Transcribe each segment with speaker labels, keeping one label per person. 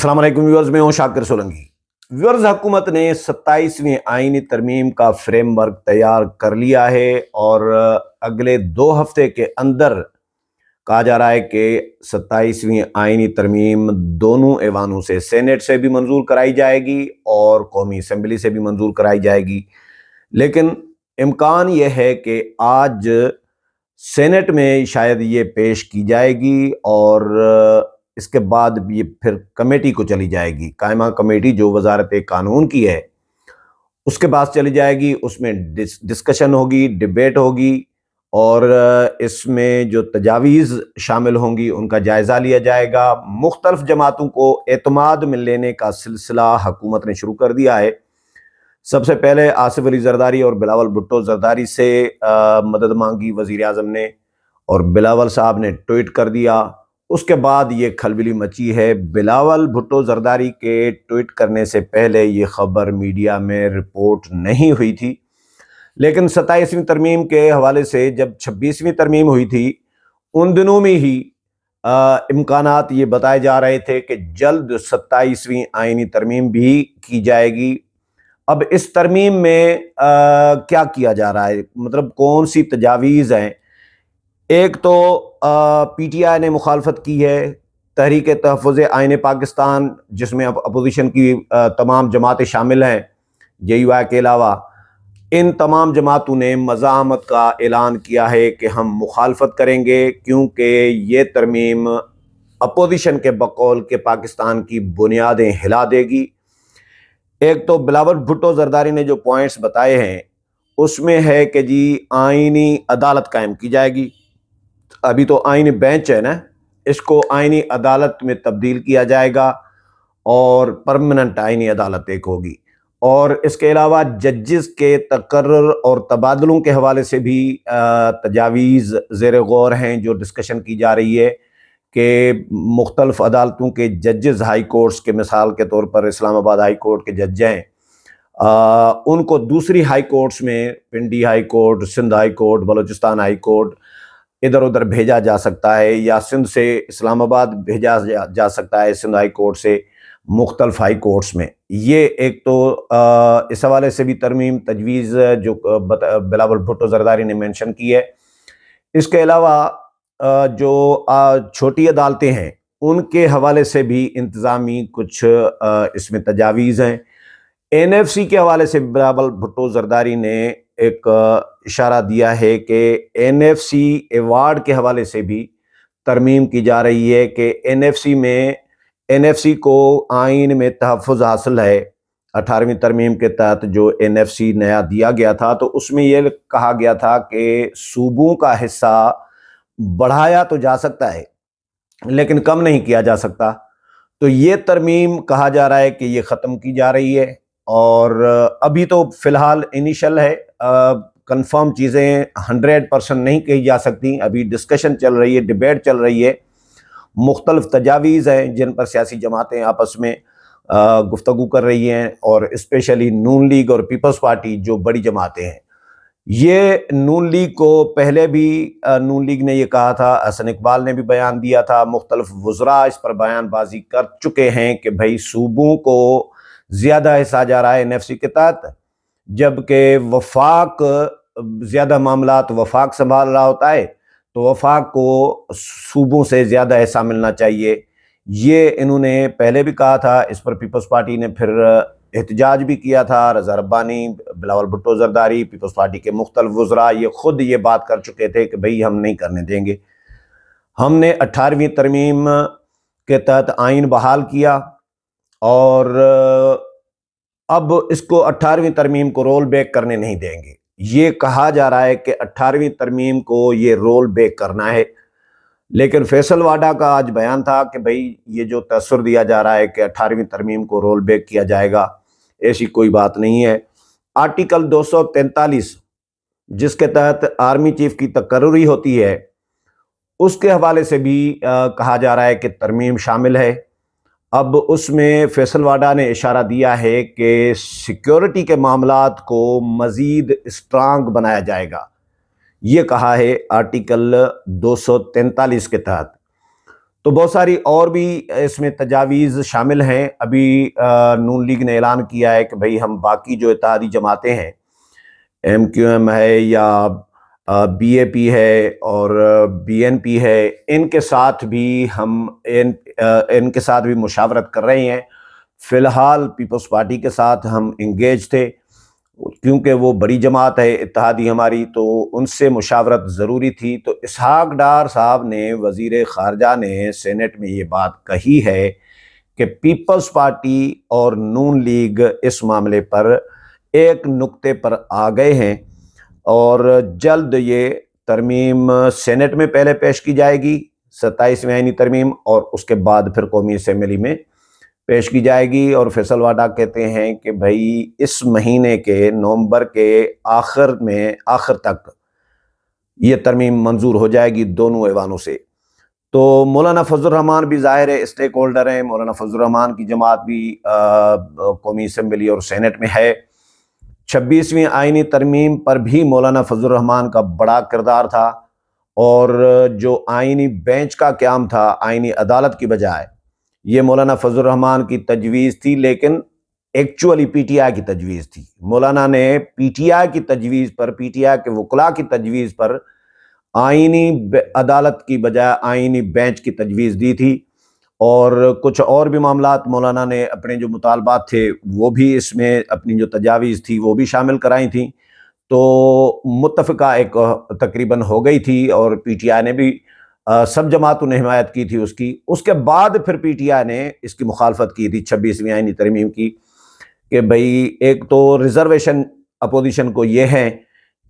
Speaker 1: अस्सलाम वालेकुम व्यूअर्स, मैं हूं शाकिर सोलंकी। व्यूअर्स, हुकूमत ने 27वीं आईनी तरमीम का फ्रेमवर्क तैयार कर लिया है और अगले 2 हफ्ते के अंदर कहा जा रहा है कि 27वीं आईनी तरमीम दोनों ऐवानों से, सेनेट से भी मंजूर कराई जाएगी और कौमी असम्बली से भी मंजूर कराई जाएगी। लेकिन इम्कान यह है कि आज सेनेट में शायद ये पेश की जाएगी और इसके बाद ये फिर कमेटी को चली जाएगी। कायमा कमेटी जो वजारत कानून की है उसके पास चली जाएगी, उसमें डिस्कशन होगी, डिबेट होगी और इसमें जो तजावीज़ शामिल होंगी उनका जायज़ा लिया जाएगा। मुख्तलिफ जमातों को एतमाद में लेने का सिलसिला हुकूमत ने शुरू कर दिया है। सबसे पहले आसिफ अली जरदारी और बिलावल भुट्टो जरदारी से मदद मांगी वज़ीर आज़म ने और बिलावल साहब ने ट्वीट कर दिया। उसके बाद ये खलबली मची है। बिलावल भुट्टो जरदारी के ट्वीट करने से पहले ये खबर मीडिया में रिपोर्ट नहीं हुई थी, लेकिन 27वीं तरमीम के हवाले से जब 26वीं तरमीम हुई थी उन दिनों में ही इम्कानात ये बताए जा रहे थे कि जल्द 27वीं आईनी तरमीम भी की जाएगी। अब इस तरमीम में क्या किया जा रहा है, मतलब कौन सी तजावीज़ हैं? एक तो पीटीआई ने मुखालफत की है, तहरीक तहफ़्फ़ुज़ आईन पाकिस्तान जिसमें अपोजिशन की तमाम जमातें शामिल हैं, जेयूआई के अलावा, इन तमाम जमातों ने मज़ामत का ऐलान किया है कि हम मुखालफत करेंगे क्योंकि ये तरमीम अपोजिशन के बकौल के पाकिस्तान की बुनियादें हिला देगी। एक तो बिलावल भुट्टो जरदारी ने जो पॉइंट्स बताए हैं उसमें है कि जी आईनी अदालत कायम की जाएगी। अभी तो आईनी बेंच है ना, इसको आईनी अदालत में तब्दील किया जाएगा और परमानेंट आईनी अदालत एक होगी। और इसके अलावा जजेस के तकर्रुर और तबादलों के हवाले से भी तजावीज़ ज़ेर गौर हैं, जो डिस्कशन की जा रही है कि मुख्तलिफ अदालतों के जजेस, हाई कोर्ट्स के मिसाल के तौर पर इस्लामाबाद हाई कोर्ट के जज हैं, उनको दूसरी हाई कोर्ट्स में, Pindi high court, Sindh high court, Balochistan high court, इधर उधर भेजा जा सकता है, या सिंध से इस्लामाबाद भेजा जा सकता है, सिंध हाई कोर्ट से मुख्तलिफ हाई कोर्ट्स में। ये एक तो इस हवाले से भी तरमीम तजवीज़ जो बिलावल भुट्टो जरदारी ने मेंशन की है। इसके अलावा जो छोटी अदालतें हैं उनके हवाले से भी इंतज़ामी कुछ इसमें तजावीज़ हैं। एनएफसी के हवाले से बिलावल भुट्टो जरदारी ने एक इशारा दिया है कि एनएफसी अवार्ड के हवाले से भी तरमीम की जा रही है कि एनएफसी को आइन में तहफ़्फ़ुज़ हासिल है। 18वीं तरमीम के तहत जो एनएफसी नया दिया गया था तो उसमें यह कहा गया था कि सूबों का हिस्सा बढ़ाया तो जा सकता है लेकिन कम नहीं किया जा सकता। तो ये तरमीम कहा जा रहा है कि ये ख़त्म की जा रही है और अभी तो फ़िलहाल इनिशियल है, कंफर्म चीज़ें 100% नहीं कही जा सकती। अभी डिस्कशन चल रही है, डिबेट चल रही है, मुख्तलिफ तजावीज़ हैं जिन पर सियासी जमातें आपस में गुफ्तगू कर रही हैं और स्पेशली नून लीग और पीपल्स पार्टी जो बड़ी जमातें हैं। ये नून लीग को पहले भी नून लीग ने ये कहा था, हसन इकबाल ने भी बयान दिया था, मुख्तलिफ वज़रा इस पर बयानबाजी कर चुके हैं कि भाई सूबों को ज़्यादा हिस्सा जा रहा है एनएफसी के तहत, जबकि वफाक ज़्यादा मामलात वफाक संभाल रहा होता है तो वफाक को सूबों से ज़्यादा हिस्सा मिलना चाहिए। ये इन्होंने पहले भी कहा था। इस पर पीपल्स पार्टी ने फिर एहतजाज भी किया था। रज़ा रब्बानी, बिलावल भुट्टो जरदारी, पीपल्स पार्टी के मुख्तलिफ वज़रा ये खुद ये बात कर चुके थे कि भाई हम नहीं करने देंगे। हमने 18वीं तरमीम के तहत आइन बहाल किया और अब इसको 18वीं तरमीम को रोल बैक करने नहीं देंगे। ये कहा जा रहा है कि 18वीं तरमीम को ये रोल बैक करना है, लेकिन फैसल वाडा का आज बयान था कि भाई ये जो तसव्वुर दिया जा रहा है कि 18वीं तरमीम को रोल बैक किया जाएगा, ऐसी कोई बात नहीं है। आर्टिकल 243 जिसके तहत आर्मी चीफ की तकर्रुरी होती है उसके हवाले से भी कहा जा रहा है कि तरमीम शामिल है। अब उसमें फैसल वाडा ने इशारा दिया है कि सिक्योरिटी के मामलात को मज़ीद स्ट्रांग बनाया जाएगा, ये कहा है आर्टिकल 243 के तहत। تو بہت ساری اور بھی اس میں تجاویز شامل ہیں۔ ابھی نون لیگ نے اعلان کیا ہے کہ بھئی ہم باقی جو اتحادی جماعتیں ہیں، ایم کیو ایم ہے یا بی اے پی ہے اور بی این پی ہے، ان کے ساتھ بھی ہم ان کے ساتھ بھی مشاورت کر رہے ہیں۔ فی الحال پیپلز پارٹی کے ساتھ ہم انگیج تھے، کیونکہ وہ بڑی جماعت ہے اتحادی ہماری، تو ان سے مشاورت ضروری تھی۔ تو اسحاق ڈار صاحب نے، وزیر خارجہ نے سینٹ میں یہ بات کہی ہے کہ پیپلز پارٹی اور نون لیگ اس معاملے پر ایک نقطے پر آ گئے ہیں، اور جلد یہ ترمیم سینٹ میں پہلے پیش کی جائے گی، 27ویں آئینی ترمیم، اور اس کے بعد پھر قومی اسمبلی میں پیش کی جائے گی۔ اور فیصل واڈا کہتے ہیں کہ بھائی اس مہینے کے نومبر کے آخر تک یہ ترمیم منظور ہو جائے گی دونوں ایوانوں سے۔ تو مولانا فضل الرحمان بھی ظاہر ہے اسٹیک ہولڈر ہیں، مولانا فضل الرحمان کی جماعت بھی قومی اسمبلی اور سینٹ میں ہے۔ 26ویں آئینی ترمیم پر بھی مولانا فضل الرحمان کا بڑا کردار تھا، اور جو آئینی بینچ کا قیام تھا آئینی عدالت کی بجائے، یہ مولانا فضل الرحمان کی تجویز تھی، لیکن ایکچولی پی ٹی آئی کی تجویز تھی۔ مولانا نے پی ٹی آئی کی تجویز پر، پی ٹی آئی کے وکلاء کی تجویز پر آئینی عدالت کی بجائے آئینی بینچ کی تجویز دی تھی، اور کچھ اور بھی معاملات مولانا نے اپنے جو مطالبات تھے وہ بھی اس میں اپنی جو تجاویز تھی وہ بھی شامل کرائی تھیں۔ تو متفقہ ایک تقریباً ہو گئی تھی، اور پی ٹی آئی نے بھی سب جماعتوں نے حمایت کی تھی اس کی۔ اس کے بعد پھر پی ٹی آئی نے اس کی مخالفت کی تھی 26ویں آئینی ترمیم کی، کہ بھئی ایک تو ریزرویشن اپوزیشن کو یہ ہے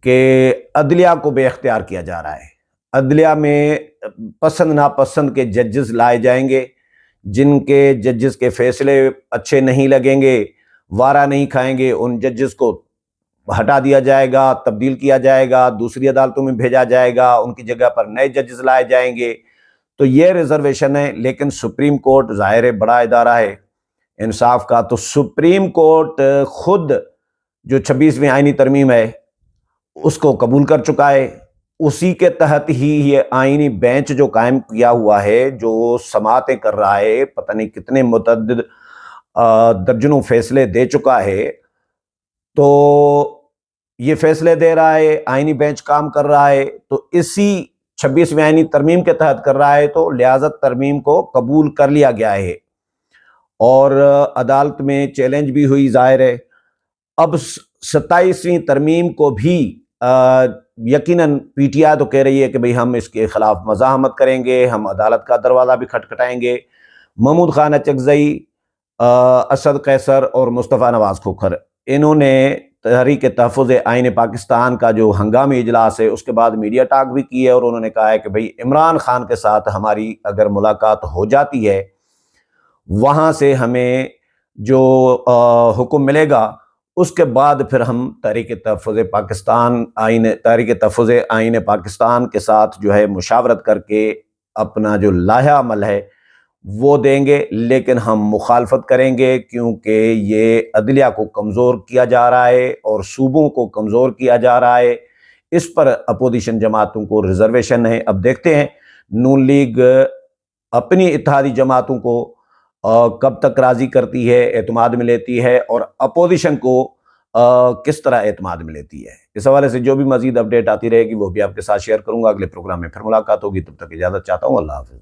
Speaker 1: کہ عدلیہ کو بے اختیار کیا جا رہا ہے، عدلیہ میں پسند ناپسند کے ججز لائے جائیں گے، جن کے ججز کے فیصلے اچھے نہیں لگیں گے، وارہ نہیں کھائیں گے، ان ججز کو ہٹا دیا جائے گا، تبدیل کیا جائے گا، دوسری عدالتوں میں بھیجا جائے گا، ان کی جگہ پر نئے ججز لائے جائیں گے۔ تو یہ ریزرویشن ہے، لیکن سپریم کورٹ ظاہر ہے بڑا ادارہ ہے انصاف کا، تو سپریم کورٹ خود جو 26ویں آئینی ترمیم ہے اس کو قبول کر چکا ہے۔ اسی کے تحت ہی یہ آئینی بینچ جو قائم کیا ہوا ہے، جو سماعتیں کر رہا ہے، پتہ نہیں کتنے متعدد درجنوں فیصلے دے چکا ہے، تو یہ فیصلے دے رہا ہے، آئینی بینچ کام کر رہا ہے، تو اسی 26ویں آئینی ترمیم کے تحت کر رہا ہے، تو لہذا ترمیم کو قبول کر لیا گیا ہے، اور عدالت میں چیلنج بھی ہوئی ظاہر ہے۔ اب 27ویں ترمیم کو بھی یقیناً پی ٹی آئی تو کہہ رہی ہے کہ بھئی ہم اس کے خلاف مزاحمت کریں گے، ہم عدالت کا دروازہ بھی کھٹکھٹائیں گے۔ محمود خان اچکزئی، اسد قیصر اور مصطفیٰ نواز کھوکھر، انہوں نے تحریک تحفظ آئین پاکستان کا جو ہنگامی اجلاس ہے اس کے بعد میڈیا ٹاک بھی کی ہے، اور انہوں نے کہا ہے کہ بھئی عمران خان کے ساتھ ہماری اگر ملاقات ہو جاتی ہے، وہاں سے ہمیں جو حکم ملے گا، اس کے بعد پھر ہم تحریک تحفظ آئین پاکستان کے ساتھ جو ہے مشاورت کر کے اپنا جو لائحہ عمل ہے وہ دیں گے، لیکن ہم مخالفت کریں گے، کیونکہ یہ عدلیہ کو کمزور کیا جا رہا ہے اور صوبوں کو کمزور کیا جا رہا ہے۔ اس پر اپوزیشن جماعتوں کو ریزرویشن ہے۔ اب دیکھتے ہیں نون لیگ اپنی اتحادی جماعتوں کو کب تک راضی کرتی ہے، اعتماد میں لیتی ہے، اور اپوزیشن کو کس طرح اعتماد میں لیتی ہے۔ اس حوالے سے جو بھی مزید اپڈیٹ آتی رہے گی وہ بھی آپ کے ساتھ شیئر کروں گا۔ اگلے پروگرام میں پھر ملاقات ہوگی، تب تک اجازت چاہتا ہوں، اللہ حافظ۔